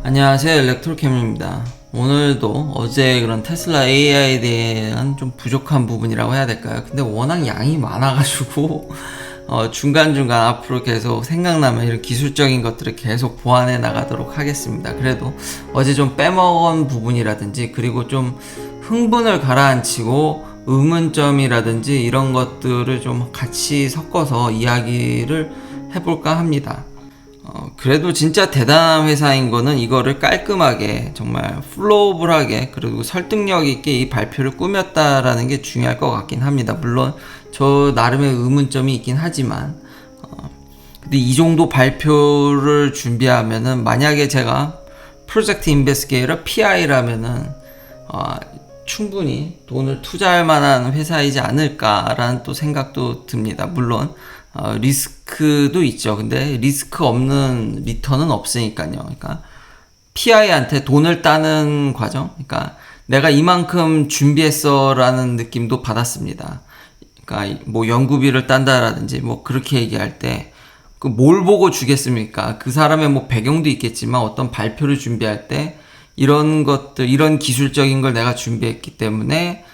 안녕하세요, 일렉트로캠입니다. 오늘도 어제 그런 테슬라 AI에 대한 좀 부족한 부분이라고 해야 될까요? 근데 워낙 양이 많아가지고 중간중간 앞으로 계속 생각나면 이런 기술적인 것들을 계속 보완해 나가도록 하겠습니다. 그래도 어제 좀 빼먹은 부분이라든지, 그리고 좀 흥분을 가라앉히고 의문점이라든지 이런 것들을 좀 같이 섞어서 이야기를 해볼까 합니다. 그래도 진짜 대단한 회사인 거는 이거를 깔끔하게, 정말 플로우블하게, 그리고 설득력 있게 이 발표를 꾸몄다라는 게 중요할 것 같긴 합니다. 물론 저 나름의 의문점이 있긴 하지만, 근데 이 정도 발표를 준비하면은, 만약에 제가 프로젝트 인베스게이터 PI라면은 충분히 돈을 투자할 만한 회사이지 않을까라는 또 생각도 듭니다. 물론 리스크도 있죠. 근데 리스크 없는 리턴은 없으니까요. 그러니까 PI한테 돈을 따는 과정, 그러니까 내가 이만큼 준비했어 라는 느낌도 받았습니다. 그러니까 뭐 연구비를 딴다라든지 뭐 그렇게 얘기할 때 그 뭘 보고 주겠습니까? 그 사람의 뭐 배경도 있겠지만 어떤 발표를 준비할 때 이런 것들, 이런 기술적인 걸 내가 준비했기 때문에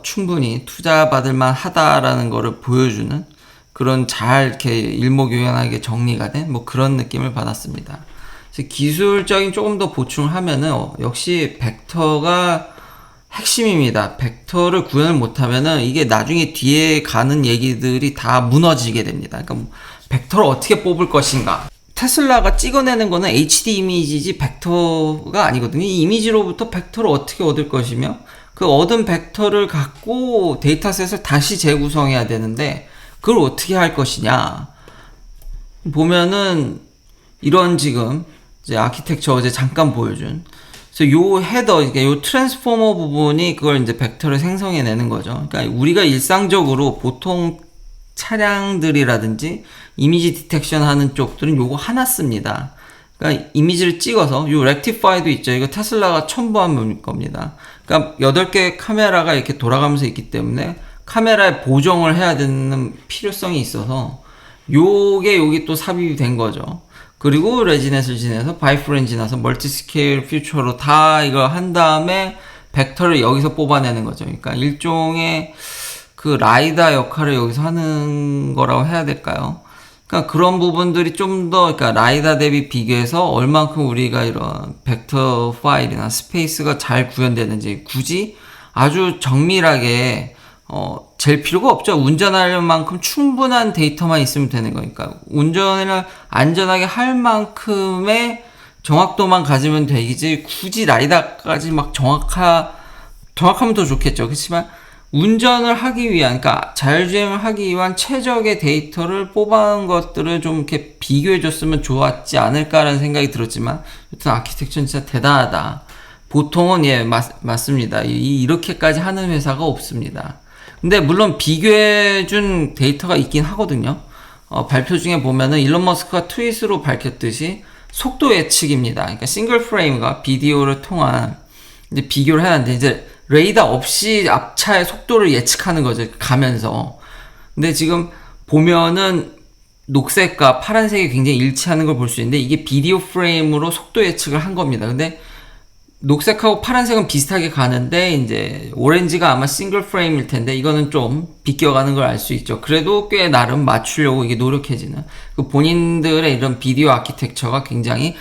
충분히 투자받을 만하다라는 거를 보여주는, 그런 잘 이렇게 일목요연하게 정리가 된 뭐 그런 느낌을 받았습니다. 기술적인 조금 더 보충을 하면은 역시 벡터가 핵심입니다. 벡터를 구현을 못하면은 이게 나중에 뒤에 가는 얘기들이 다 무너지게 됩니다. 그러니까 뭐 벡터를 어떻게 뽑을 것인가. 테슬라가 찍어내는 거는 HD 이미지지 벡터가 아니거든요. 이 이미지로부터 벡터를 어떻게 얻을 것이며, 그 얻은 벡터를 갖고 데이터셋을 다시 재구성해야 되는데 그걸 어떻게 할 것이냐 보면은, 이런 지금 이제 아키텍처 어제 잠깐 보여준, 그래서 요 헤더, 그러니까 요 트랜스포머 부분이 그걸 이제 벡터를 생성해내는 거죠. 그러니까 우리가 일상적으로 보통 차량들이라든지 이미지 디텍션 하는 쪽들은 요거 하나 씁니다. 그러니까 이미지를 찍어서, 요 렉티파이도 있죠. 이거 테슬라가 첨부한 겁니다. 그러니까 8개 카메라가 이렇게 돌아가면서 있기 때문에 카메라에 보정을 해야 되는 필요성이 있어서 요게 여기 또 삽입이 된 거죠. 그리고 레지넷을 지내서 바이프렌 지나서 멀티스케일 퓨처로 다 이걸 한 다음에 벡터를 여기서 뽑아내는 거죠. 그러니까 일종의 그 라이다 역할을 여기서 하는 거라고 해야 될까요? 그러니까 그런 부분들이 좀 더, 그러니까 라이다 대비 비교해서 얼만큼 우리가 이런 벡터 파일이나 스페이스가 잘 구현되는지, 굳이 아주 정밀하게 잴 필요가 없죠. 운전할 만큼 충분한 데이터만 있으면 되는 거니까, 운전을 안전하게 할 만큼의 정확도만 가지면 되지, 굳이 라이다까지 막 정확하면 더 좋겠죠. 그렇지만 운전을 하기 위한, 그러니까 자율주행을 하기 위한 최적의 데이터를 뽑아온 것들을 좀 이렇게 비교해줬으면 좋았지 않을까라는 생각이 들었지만, 여튼 아키텍처는 진짜 대단하다. 보통은 맞습니다. 이렇게까지 하는 회사가 없습니다. 근데 물론 비교해준 데이터가 있긴 하거든요. 발표 중에 보면은 일론 머스크가 트윗으로 밝혔듯이 속도 예측입니다. 그러니까 싱글 프레임과 비디오를 통한 이제 비교를 해야 하는데, 이제 레이더 없이 앞차의 속도를 예측하는 거죠, 가면서. 근데 지금 보면은 녹색과 파란색이 굉장히 일치하는 걸 볼 수 있는데, 이게 비디오 프레임으로 속도 예측을 한 겁니다. 근데 녹색하고 파란색은 비슷하게 가는데, 이제 오렌지가 아마 싱글 프레임일 텐데 이거는 좀 비껴가는 걸 알 수 있죠. 그래도 꽤 나름 맞추려고 이게 노력해지는, 그 본인들의 이런 비디오 아키텍처가 굉장히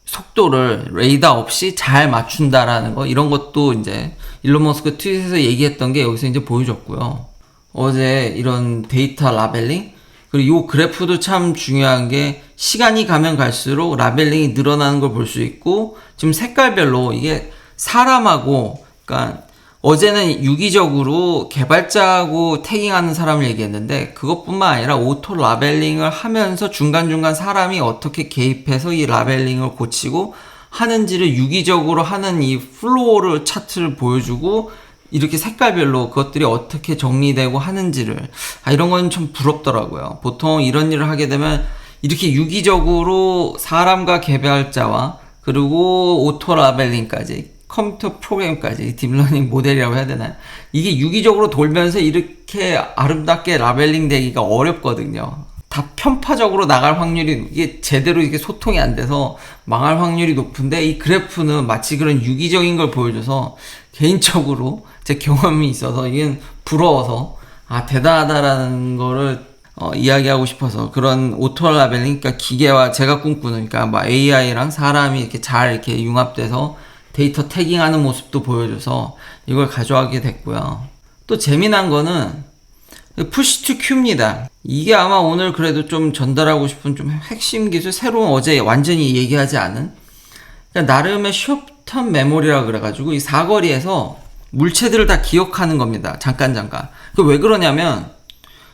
속도를 레이더 없이 잘 맞춘다라는 거, 이런 것도 이제 일론 머스크 트윗에서 얘기했던 게 여기서 이제 보여줬고요. 어제 이런 데이터 라벨링, 그리고 이 그래프도 참 중요한 게, 시간이 가면 갈수록 라벨링이 늘어나는 걸 볼 수 있고, 지금 색깔별로 이게 사람하고, 그러니까 어제는 유기적으로 개발자하고 태깅하는 사람을 얘기했는데, 그것뿐만 아니라 오토 라벨링을 하면서 중간중간 사람이 어떻게 개입해서 이 라벨링을 고치고 하는지를 유기적으로 하는 이 플로우를 차트를 보여주고, 이렇게 색깔별로 그것들이 어떻게 정리되고 하는지를, 이런 건 참 부럽더라고요. 보통 이런 일을 하게 되면 이렇게 유기적으로 사람과 개발자와, 그리고 오토 라벨링까지, 컴퓨터 프로그램까지, 딥러닝 모델이라고 해야 되나요? 이게 유기적으로 돌면서 이렇게 아름답게 라벨링 되기가 어렵거든요. 다 편파적으로 나갈 확률이, 이게 제대로 이게 소통이 안 돼서 망할 확률이 높은데, 이 그래프는 마치 그런 유기적인 걸 보여줘서 개인적으로 제 경험이 있어서 이게 부러워서 대단하다라는 거를 이야기하고 싶어서, 그런 오토 라벨링, 그러니까 기계와 제가 꿈꾸는, 그러니까 뭐 AI랑 사람이 이렇게 잘 이렇게 융합돼서 데이터 태깅하는 모습도 보여줘서 이걸 가져가게 됐고요. 또 재미난 거는 푸시 투 큐입니다. 이게 아마 오늘 그래도 좀 전달하고 싶은 좀 핵심 기술, 새로운, 어제 완전히 얘기하지 않은, 그러니까 나름의 숏텀 메모리라 그래가지고 이 사거리에서 물체들을 다 기억하는 겁니다. 잠깐. 그 왜 그러냐면,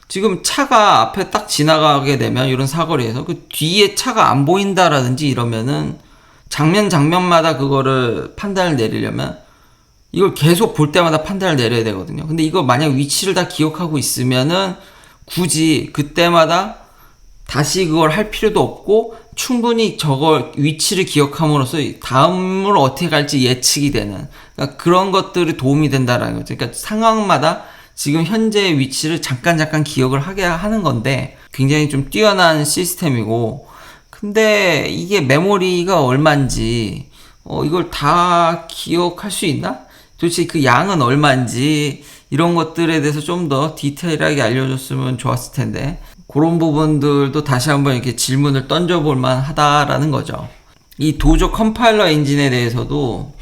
지금 차가 앞에 딱 지나가게 되면 이런 사거리에서 그 뒤에 차가 안 보인다라든지 이러면은 장면마다 그거를 판단을 내리려면 이걸 계속 볼 때마다 판단을 내려야 되거든요. 근데 이거 만약 위치를 다 기억하고 있으면은 굳이 그때마다 다시 그걸 할 필요도 없고, 충분히 저걸 위치를 기억함으로써 다음으로 어떻게 갈지 예측이 되는, 그러니까 그런 것들이 도움이 된다라는 거죠. 그러니까 상황마다 지금 현재의 위치를 잠깐 기억을 하게 하는 건데, 굉장히 좀 뛰어난 시스템이고, 근데 이게 메모리가 얼마인지, 이걸 다 기억할 수 있나? 도대체 그 양은 얼마인지, 이런 것들에 대해서 좀 더 디테일하게 알려줬으면 좋았을 텐데, 그런 부분들도 다시 한번 이렇게 질문을 던져볼 만하다라는 거죠. 이 도조 컴파일러 엔진에 대해서도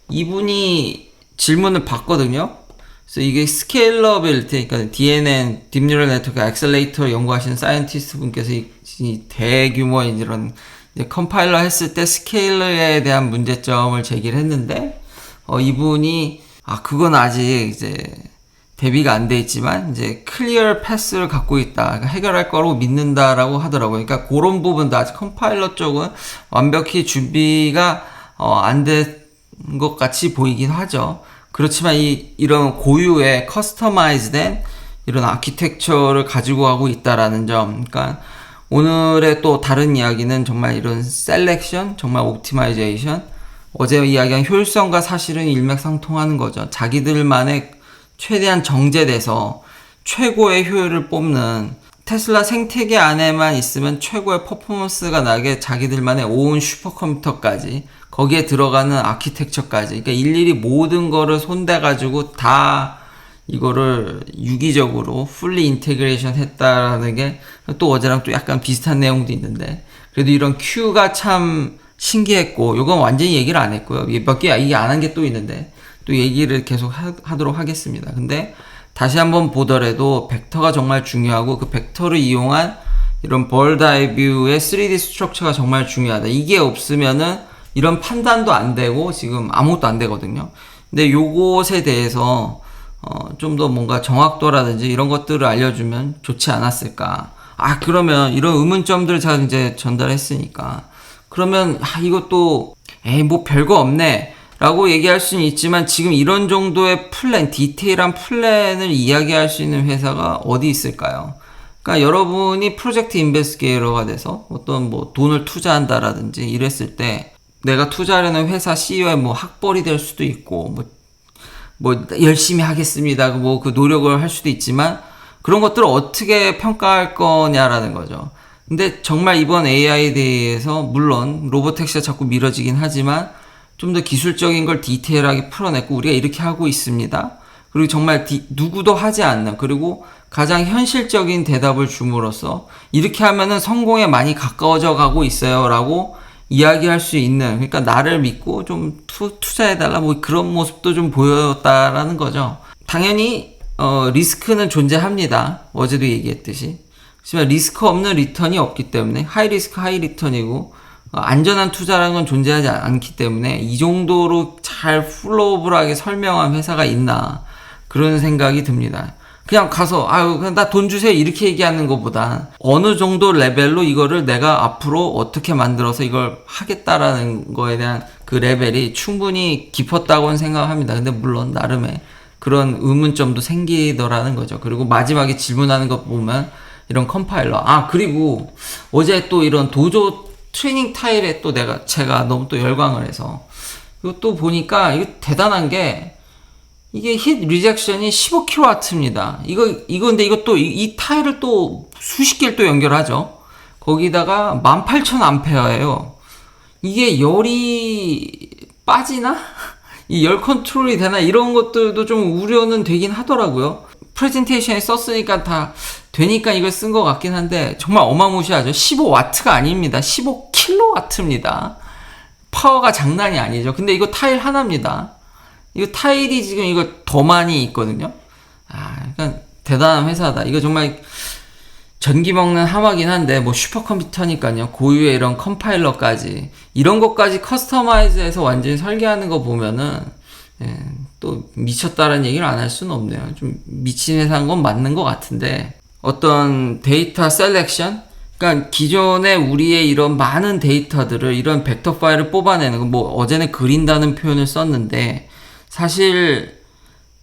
이분이 질문을 받거든요. 그래서 이게 스케일러빌리티, 그러니까 DNN, 딥뉴럴 네트워크 엑셀레이터 연구하시는 사이언티스트 분께서 이 대규모의 이런 컴파일러 했을 때 스케일러에 대한 문제점을 제기를 했는데, 이분이 그건 아직 이제 대비가 안 돼 있지만 이제 클리어 패스를 갖고 있다, 그러니까 해결할 거라고 믿는다라고 하더라고요. 그러니까 그런 부분도 아직 컴파일러 쪽은 완벽히 준비가 안 된 것 같이 보이긴 하죠. 그렇지만 이런 고유의 커스터마이즈된 이런 아키텍처를 가지고 가고 있다라는 점, 그러니까 오늘의 또 다른 이야기는 정말 이런 셀렉션, 정말 옵티마이제이션, 어제 이야기한 효율성과 사실은 일맥상통하는 거죠. 자기들만의 최대한 정제돼서 최고의 효율을 뽑는, 테슬라 생태계 안에만 있으면 최고의 퍼포먼스가 나게 자기들만의 온 슈퍼컴퓨터까지, 거기에 들어가는 아키텍처까지, 그러니까 일일이 모든 거를 손대가지고 다 이거를 유기적으로 풀리 인테그레이션 했다라는 게 또 어제랑 또 약간 비슷한 내용도 있는데, 그래도 이런 큐가 참 신기했고, 요건 완전히 얘기를 안 했고요. 몇 개 얘기 안 한 게 또 있는데 또 얘기를 계속 하도록 하겠습니다. 근데 다시 한번 보더라도 벡터가 정말 중요하고, 그 벡터를 이용한 이런 벌드 아이 뷰의 3D 스트럭처가 정말 중요하다. 이게 없으면은 이런 판단도 안 되고 지금 아무것도 안 되거든요. 근데 요것에 대해서 좀 더 뭔가 정확도라든지 이런 것들을 알려주면 좋지 않았을까. 그러면 이런 의문점들을 제가 이제 전달했으니까, 그러면 이것도 뭐 별거 없네 라고 얘기할 수는 있지만, 지금 이런 정도의 플랜, 디테일한 플랜을 이야기할 수 있는 회사가 어디 있을까요? 그러니까 여러분이 프로젝트 인베스게이터가 돼서 어떤 뭐 돈을 투자한다라든지 이랬을 때, 내가 투자하려는 회사 CEO의 뭐 학벌이 될 수도 있고, 뭐 열심히 하겠습니다, 그 노력을 할 수도 있지만, 그런 것들을 어떻게 평가할 거냐라는 거죠. 근데 정말 이번 AI에 대해서 물론 로보택시가 자꾸 미뤄지긴 하지만 좀 더 기술적인 걸 디테일하게 풀어냈고, 우리가 이렇게 하고 있습니다. 그리고 정말 누구도 하지 않는, 그리고 가장 현실적인 대답을 줌으로써 이렇게 하면은 성공에 많이 가까워져 가고 있어요 라고 이야기할 수 있는, 그러니까 나를 믿고 좀 투자해달라, 뭐 그런 모습도 좀 보였다라는 거죠. 당연히 리스크는 존재합니다. 어제도 얘기했듯이. 하지만 리스크 없는 리턴이 없기 때문에, 하이 리스크 하이 리턴이고 안전한 투자라는 건 존재하지 않기 때문에, 이 정도로 잘 플로우블하게 설명한 회사가 있나, 그런 생각이 듭니다. 그냥 가서 그냥 나 돈 주세요 이렇게 얘기하는 것보다 어느 정도 레벨로 이거를 내가 앞으로 어떻게 만들어서 이걸 하겠다라는 거에 대한 그 레벨이 충분히 깊었다고는 생각합니다. 근데 물론 나름의 그런 의문점도 생기더라는 거죠. 그리고 마지막에 질문하는 것 보면 이런 컴파일러, 그리고 어제 또 이런 도조 트레이닝 타일에 또 제가 너무 또 열광을 해서, 이거 또 보니까 이거 대단한 게, 이게 힛 리젝션이 15kW입니다. 근데 이것도 이 타일을 또 수십 개를 또 연결하죠. 거기다가 18,000A예요. 이게 열이 빠지나? 이 열 컨트롤이 되나? 이런 것들도 좀 우려는 되긴 하더라고요. 프레젠테이션에 썼으니까 다 되니까 이걸 쓴 것 같긴 한데 정말 어마무시하죠. 15W가 아닙니다. 15kW입니다. 파워가 장난이 아니죠. 근데 이거 타일 하나입니다. 이거 타일이 지금 이거 더 많이 있거든요. 그러니까 대단한 회사다. 이거 정말 전기 먹는 하마긴 한데 뭐 슈퍼컴퓨터니까요. 고유의 이런 컴파일러까지 이런 것까지 커스터마이즈해서 완전히 설계하는 거 보면은 또 미쳤다라는 얘기를 안 할 수는 없네요. 좀 미친 회사인 건 맞는 것 같은데 어떤 데이터 셀렉션? 그러니까 기존에 우리의 이런 많은 데이터들을 이런 벡터 파일을 뽑아내는 거 뭐 어제는 그린다는 표현을 썼는데 사실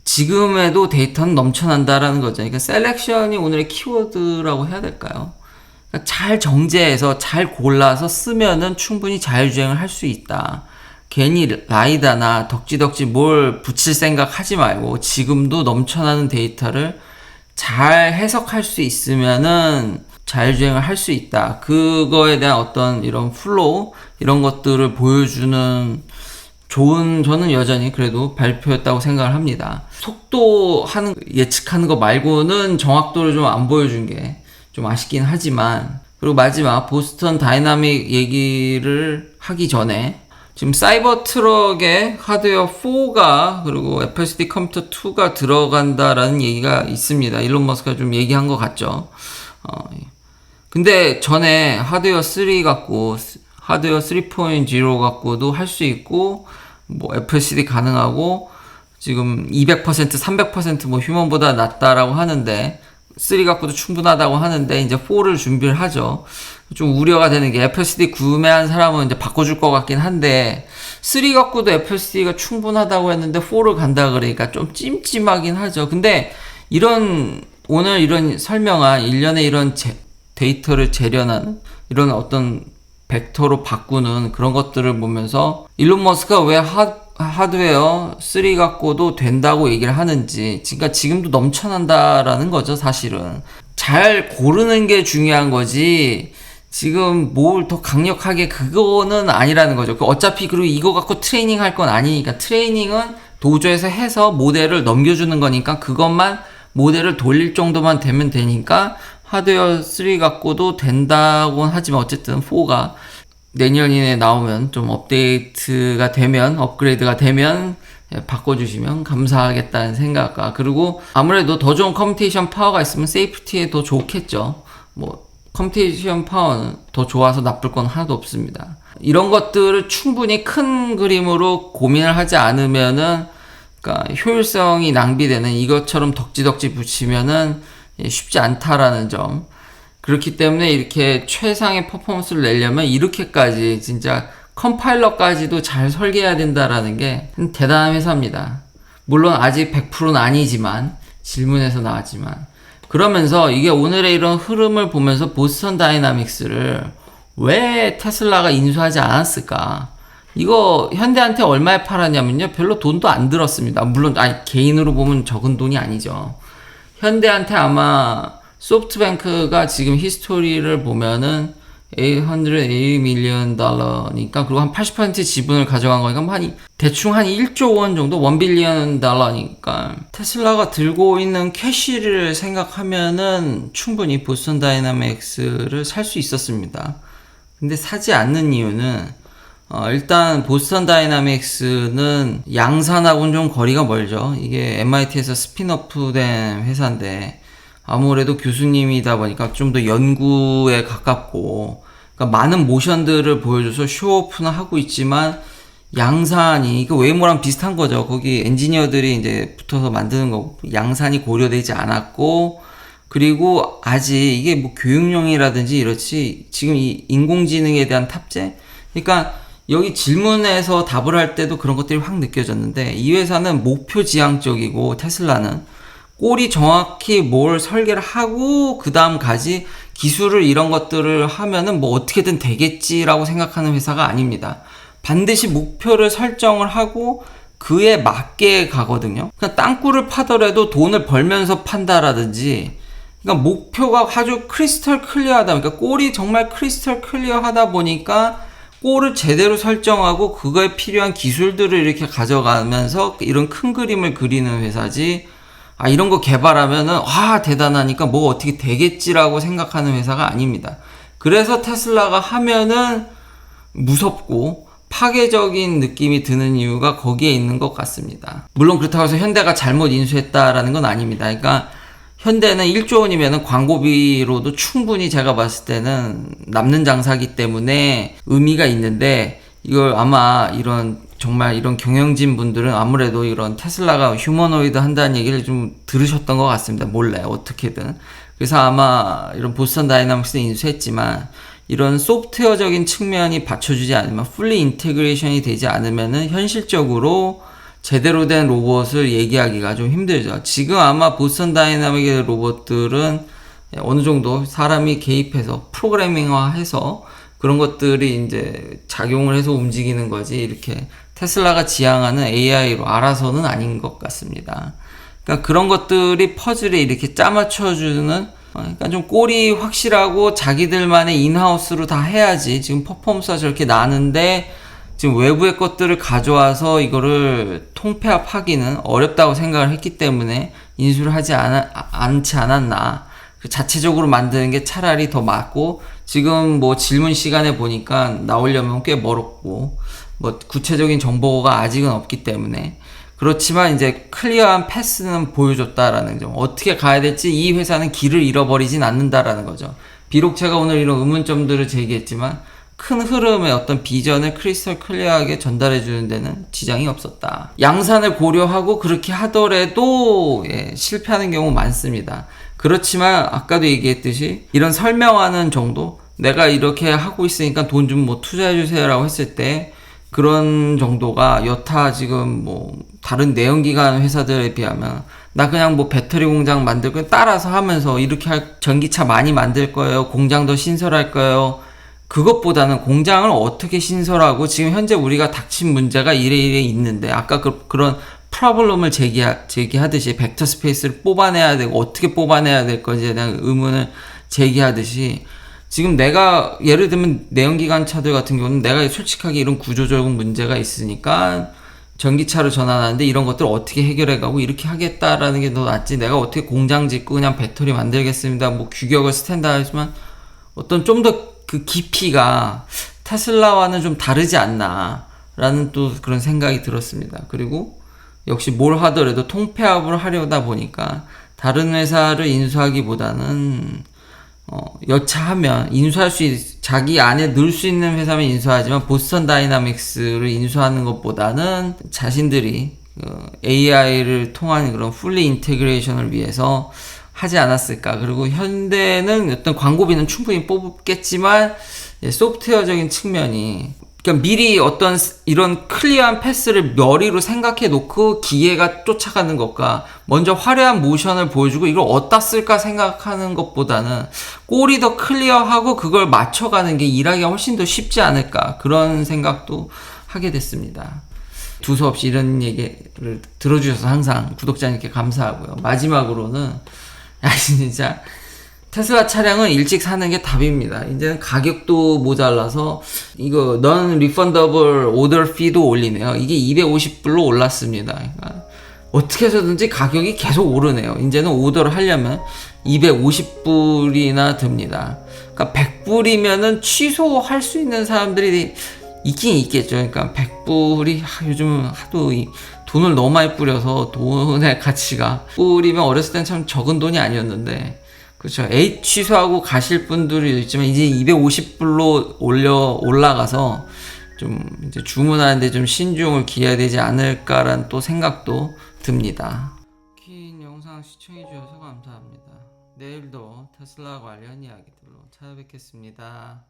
지금에도 데이터는 넘쳐난다라는 거죠. 그러니까 셀렉션이 오늘의 키워드라고 해야 될까요? 그러니까 잘 정제해서 잘 골라서 쓰면은 충분히 자율주행을 할 수 있다. 괜히 라이다나 덕지덕지 뭘 붙일 생각 하지 말고 지금도 넘쳐나는 데이터를 잘 해석할 수 있으면은 자율주행을 할 수 있다. 그거에 대한 어떤 이런 플로우 이런 것들을 보여주는 좋은 저는 여전히 그래도 발표였다고 생각을 합니다. 속도 예측하는 거 말고는 정확도를 좀 안 보여준 게 좀 아쉽긴 하지만 그리고 마지막 보스턴 다이나믹 얘기를 하기 전에 지금 사이버 트럭에 하드웨어 4가 그리고 FSD 컴퓨터 2가 들어간다라는 얘기가 있습니다. 일론 머스크가 좀 얘기한 것 같죠. 근데 전에 하드웨어 3 갖고 하드웨어 3.0 갖고도 할 수 있고 뭐 FSD 가능하고 지금 200% 300% 뭐 휴먼보다 낫다라고 하는데 3 갖고도 충분하다고 하는데 이제 4를 준비를 하죠. 좀 우려가 되는 게 FSD 구매한 사람은 이제 바꿔줄 것 같긴 한데 3 갖고도 FSD가 충분하다고 했는데 4를 간다 그러니까 좀 찜찜하긴 하죠. 근데 오늘 이런 설명한 일련의 이런 데이터를 재련하는 이런 어떤 벡터로 바꾸는 그런 것들을 보면서 일론 머스크가 왜 하드웨어 3 갖고도 된다고 얘기를 하는지 그러니까 지금도 넘쳐난다라는 거죠. 사실은 잘 고르는 게 중요한 거지 지금 뭘 더 강력하게 그거는 아니라는 거죠. 어차피 그리고 이거 갖고 트레이닝 할 건 아니니까 트레이닝은 도저에서 해서 모델을 넘겨주는 거니까 그것만 모델을 돌릴 정도만 되면 되니까 하드웨어 3 갖고도 된다고는 하지만 어쨌든 4가 내년 이내에 나오면 좀 업데이트가 되면 업그레이드가 되면 바꿔주시면 감사하겠다는 생각과 그리고 아무래도 더 좋은 컴퓨테이션 파워가 있으면 세이프티에 더 좋겠죠. 뭐 컴퓨테이션 파워는 더 좋아서 나쁠 건 하나도 없습니다. 이런 것들을 충분히 큰 그림으로 고민을 하지 않으면은 그러니까 효율성이 낭비되는 이것처럼 덕지덕지 붙이면은 쉽지 않다라는 점. 그렇기 때문에 이렇게 최상의 퍼포먼스를 내려면 이렇게까지 진짜 컴파일러까지도 잘 설계해야 된다라는 게 대단한 회사입니다. 물론 아직 100%는 아니지만 질문에서 나왔지만 그러면서 이게 오늘의 이런 흐름을 보면서 보스턴 다이나믹스를 왜 테슬라가 인수하지 않았을까? 이거 현대한테 얼마에 팔았냐면요. 별로 돈도 안 들었습니다. 물론 개인으로 보면 적은 돈이 아니죠. 현대한테 아마 소프트뱅크가 지금 히스토리를 보면은 $880 밀리언니까 그리고 한 80% 지분을 가져간 거니까 대충 한 1조 원 정도 $1 빌리언니까 테슬라가 들고 있는 캐시를 생각하면은 충분히 보스턴 다이나믹스를 살 수 있었습니다. 근데 사지 않는 이유는 일단 보스턴 다이나믹스는 양산하고는 좀 거리가 멀죠. 이게 MIT에서 스핀오프된 회사인데 아무래도 교수님이다 보니까 좀 더 연구에 가깝고 그러니까 많은 모션들을 보여줘서 쇼오프는 하고 있지만 양산이 이거 웨이모랑 비슷한 거죠. 거기 엔지니어들이 이제 붙어서 만드는 거고 양산이 고려되지 않았고 그리고 아직 이게 뭐 교육용이라든지 이렇지 지금 이 인공지능에 대한 탑재 그러니까 여기 질문에서 답을 할 때도 그런 것들이 확 느껴졌는데 이 회사는 목표 지향적이고 테슬라는 꼴이 정확히 뭘 설계를 하고 그 다음 가지 기술을 이런 것들을 하면은 뭐 어떻게든 되겠지라고 생각하는 회사가 아닙니다. 반드시 목표를 설정을 하고 그에 맞게 가거든요. 그러니까 땅굴을 파더라도 돈을 벌면서 판다라든지, 그러니까 목표가 아주 크리스털 클리어하다. 그러니까 골이 정말 크리스털 클리어하다 보니까 골을 제대로 설정하고 그거에 필요한 기술들을 이렇게 가져가면서 이런 큰 그림을 그리는 회사지, 이런 거 개발하면은 대단하니까 뭐 어떻게 되겠지라고 생각하는 회사가 아닙니다. 그래서 테슬라가 하면은 무섭고 파괴적인 느낌이 드는 이유가 거기에 있는 것 같습니다. 물론 그렇다고 해서 현대가 잘못 인수했다라는 건 아닙니다. 그러니까 현대는 1조 원이면 광고비로도 충분히 제가 봤을 때는 남는 장사기 때문에 의미가 있는데, 이걸 아마 정말 이런 경영진 분들은 아무래도 이런 테슬라가 휴머노이드 한다는 얘기를 좀 들으셨던 것 같습니다. 몰래 어떻게든. 그래서 아마 이런 보스턴 다이나믹스 인수했지만 이런 소프트웨어적인 측면이 받쳐주지 않으면, 풀리 인테그레이션이 되지 않으면은 현실적으로 제대로 된 로봇을 얘기하기가 좀 힘들죠. 지금 아마 보스턴 다이나믹의 로봇들은 어느 정도 사람이 개입해서 프로그래밍화해서 그런 것들이 이제 작용을 해서 움직이는 거지, 이렇게 테슬라가 지향하는 AI로 알아서는 아닌 것 같습니다. 그러니까 그런 것들이 퍼즐에 이렇게 짜맞춰주는, 그러니까 좀 꼴이 확실하고 자기들만의 인하우스로 다 해야지 지금 퍼포먼스가 저렇게 나는데, 지금 외부의 것들을 가져와서 이거를 통폐합하기는 어렵다고 생각을 했기 때문에 인수를 하지 않지 않았나. 자체적으로 만드는 게 차라리 더 맞고, 지금 뭐 질문 시간에 보니까 나오려면 꽤 멀었고, 뭐 구체적인 정보가 아직은 없기 때문에. 그렇지만 이제 클리어한 패스는 보여줬다라는 점. 어떻게 가야 될지 이 회사는 길을 잃어버리진 않는다라는 거죠. 비록 제가 오늘 이런 의문점들을 제기했지만 큰 흐름의 어떤 비전을 크리스털 클리어하게 전달해 주는 데는 지장이 없었다. 양산을 고려하고 그렇게 하더라도 실패하는 경우 많습니다. 그렇지만 아까도 얘기했듯이 이런 설명하는 정도, 내가 이렇게 하고 있으니까 돈 좀 뭐 투자해 주세요 라고 했을 때 그런 정도가 여타 지금 뭐 다른 내연기관 회사들에 비하면, 나 그냥 뭐 배터리 공장 만들고 따라서 하면서 이렇게 전기차 많이 만들 거예요, 공장 더 신설할 거예요, 그것보다는 공장을 어떻게 신설하고 지금 현재 우리가 닥친 문제가 이래 있는데, 아까 그런 프로블럼을 제기하듯이 벡터 스페이스를 뽑아내야 되고 어떻게 뽑아내야 될 건지에 대한 의문을 제기하듯이, 지금 내가 예를 들면 내연기관 차들 같은 경우는 내가 솔직하게 이런 구조적인 문제가 있으니까 전기차로 전환하는데 이런 것들을 어떻게 해결해가고 이렇게 하겠다라는 게 더 낫지, 내가 어떻게 공장 짓고 그냥 배터리 만들겠습니다 뭐 규격을 스탠다드하지만 어떤 좀 더 그 깊이가 테슬라와는 좀 다르지 않나 라는 또 그런 생각이 들었습니다. 그리고 역시 뭘 하더라도 통폐합을 하려다 보니까 다른 회사를 인수하기보다는 여차하면 인수할 자기 안에 넣을 수 있는 회사면 인수하지만 보스턴 다이나믹스를 인수하는 것보다는 자신들이 AI를 통한 그런 풀리 인테그레이션을 위해서 하지 않았을까. 그리고 현대는 어떤 광고비는 충분히 뽑겠지만 소프트웨어적인 측면이, 그러니까 미리 어떤 이런 클리어한 패스를 머리로 생각해 놓고 기계가 쫓아가는 것과 먼저 화려한 모션을 보여주고 이걸 어디다 쓸까 생각하는 것보다는 꼴이 더 클리어하고 그걸 맞춰가는 게 일하기가 훨씬 더 쉽지 않을까, 그런 생각도 하게 됐습니다. 두서없이 이런 얘기를 들어주셔서 항상 구독자님께 감사하고요. 마지막으로는 진짜 테슬라 차량은 일찍 사는 게 답입니다. 이제는 가격도 모자라서 이거 non refundable order fee도 올리네요. 이게 250불로 올랐습니다. 그러니까 어떻게 해서든지 가격이 계속 오르네요. 이제는 오더를 하려면 250불이나 듭니다. 그러니까 100불이면은 취소할 수 있는 사람들이 있긴 있겠죠. 그러니까 100불이 요즘 하도 돈을 너무 많이 뿌려서 돈의 가치가, 뿌리면 어렸을 땐 참 적은 돈이 아니었는데, 그렇죠. 취소하고 가실 분들이 있지만 이제 250불로 올라가서 좀 이제 주문하는데 좀 신중을 기해야 되지 않을까라는 또 생각도 듭니다. 긴 영상 시청해 주셔서 감사합니다. 내일도 테슬라 관련 이야기들로 찾아뵙겠습니다.